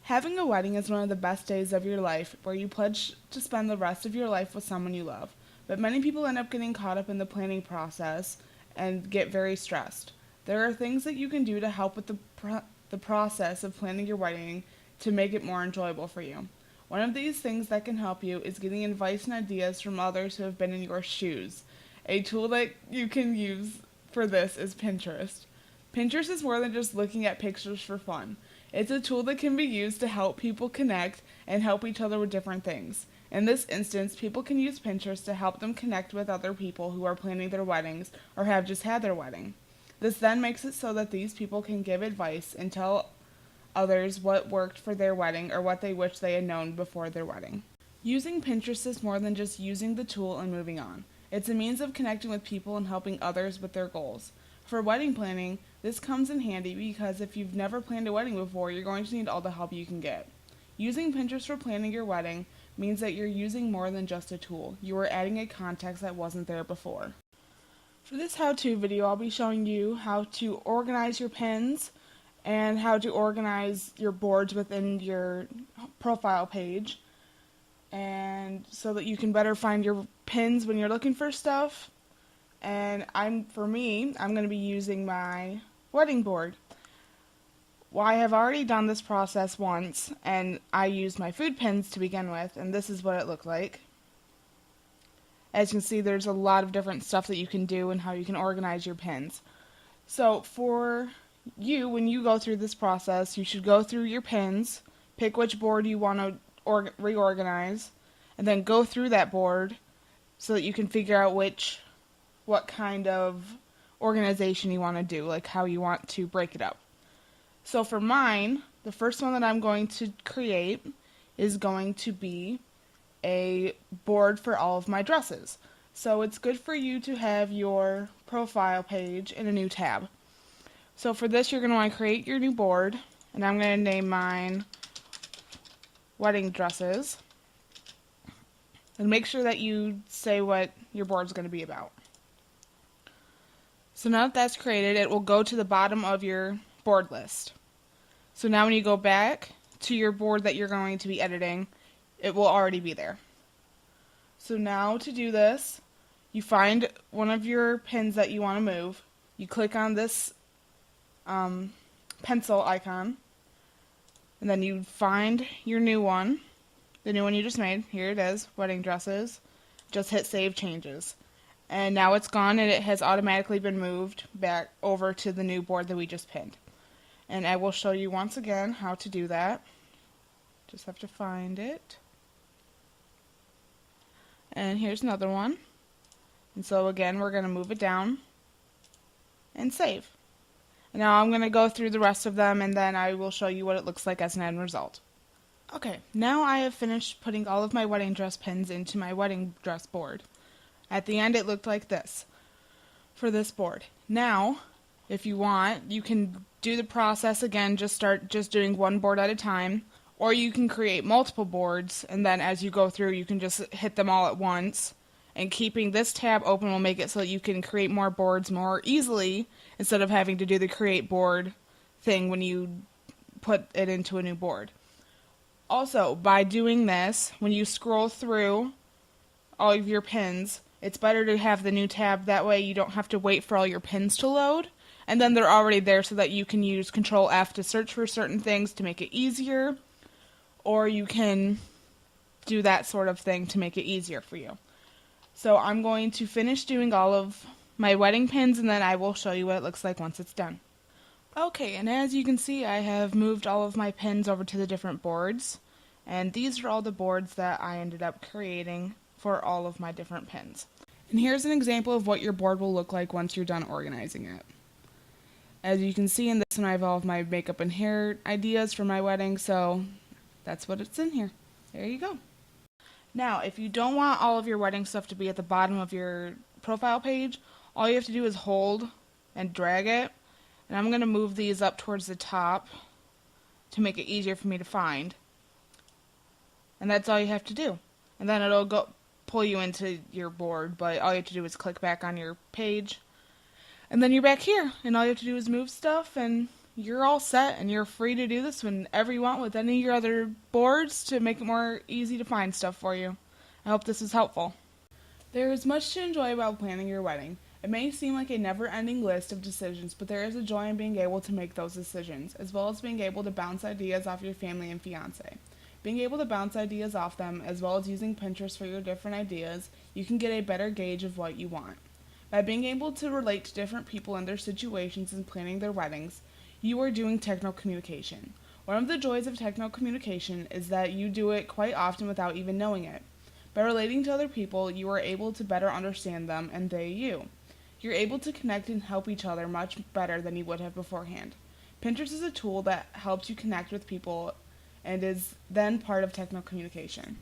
Having a wedding is one of the best days of your life where you pledge to spend the rest of your life with someone you love. But many people end up getting caught up in the planning process and get very stressed. There are things that you can do to help with the process of planning your wedding to make it more enjoyable for you. One of these things that can help you is getting advice and ideas from others who have been in your shoes. A tool that you can use for this is Pinterest. Pinterest is more than just looking at pictures for fun. It's a tool that can be used to help people connect and help each other with different things. In this instance, people can use Pinterest to help them connect with other people who are planning their weddings or have just had their wedding. This then makes it so that these people can give advice and tell others what worked for their wedding or what they wish they had known before their wedding. Using Pinterest is more than just using the tool and moving on. It's a means of connecting with people and helping others with their goals. For wedding planning, this comes in handy because if you've never planned a wedding before, you're going to need all the help you can get. Using Pinterest for planning your wedding means that you're using more than just a tool. You are adding a context that wasn't there before. For this how-to video, I'll be showing you how to organize your pins and how to organize your boards within your profile page, and so that you can better find your pins when you're looking for stuff. And I'm going to be using my wedding board. Well, I have already done this process once, and I used my food pins to begin with, and this is what it looked like. As you can see, there's a lot of different stuff that you can do and how you can organize your pins. So for you, when you go through this process, you should go through your pins, pick which board you want to reorganize, and then go through that board so that you can figure out what kind of organization you want to do, like how you want to break it up. So for mine, the first one that I'm going to create is going to be a board for all of my dresses. So it's good for you to have your profile page in a new tab. So for this, you're going to want to create your new board, and I'm going to name mine Wedding Dresses. And make sure that you say what your board's going to be about. So now that that's created, it will go to the bottom of your board list. So now when you go back to your board that you're going to be editing, it will already be there. So now to do this, you find one of your pins that you want to move. You click on this pencil icon, and then you find your new one, the new one you just made. Here it is, Wedding Dresses. Just hit Save Changes. And now it's gone, and it has automatically been moved back over to the new board that we just pinned. And I will show you once again how to do that. Just have to find it. And here's another one. And so again, we're going to move it down and save. And now I'm going to go through the rest of them, and then I will show you what it looks like as an end result. Okay, now I have finished putting all of my wedding dress pins into my wedding dress board. At the end, it looked like this for this board. Now, if you want, you can do the process again, start doing one board at a time, or you can create multiple boards, and then as you go through, you can just hit them all at once. And keeping this tab open will make it so that you can create more boards more easily instead of having to do the create board thing when you put it into a new board. Also, by doing this, when you scroll through all of your pins, it's better to have the new tab. That way you don't have to wait for all your pins to load, and then they're already there so that you can use Control F to search for certain things to make it easier, or you can do that sort of thing to make it easier for you. So I'm going to finish doing all of my wedding pins, and then I will show you what it looks like once it's done. Okay, and as you can see, I have moved all of my pins over to the different boards, and these are all the boards that I ended up creating for all of my different pins. And here's an example of what your board will look like once you're done organizing it. As you can see in this one, I have all of my makeup and hair ideas for my wedding, so that's what it's in here. There you go. Now, if you don't want all of your wedding stuff to be at the bottom of your profile page, all you have to do is hold and drag it. And I'm going to move these up towards the top to make it easier for me to find. And that's all you have to do. And then it'll pull you into your board, but all you have to do is click back on your page. And then you're back here, and all you have to do is move stuff, and you're all set and you're free to do this whenever you want with any of your other boards to make it more easy to find stuff for you. I hope this is helpful. There is much to enjoy about planning your wedding. It may seem like a never ending list of decisions, but there is a joy in being able to make those decisions, as well as being able to bounce ideas off your family and fiance. Being able to bounce ideas off them, as well as using Pinterest for your different ideas, you can get a better gauge of what you want. By being able to relate to different people and their situations in planning their weddings, you are doing techno communication. One of the joys of techno communication is that you do it quite often without even knowing it. By relating to other people, you are able to better understand them and they you. You're able to connect and help each other much better than you would have beforehand. Pinterest is a tool that helps you connect with people and is then part of techno communication.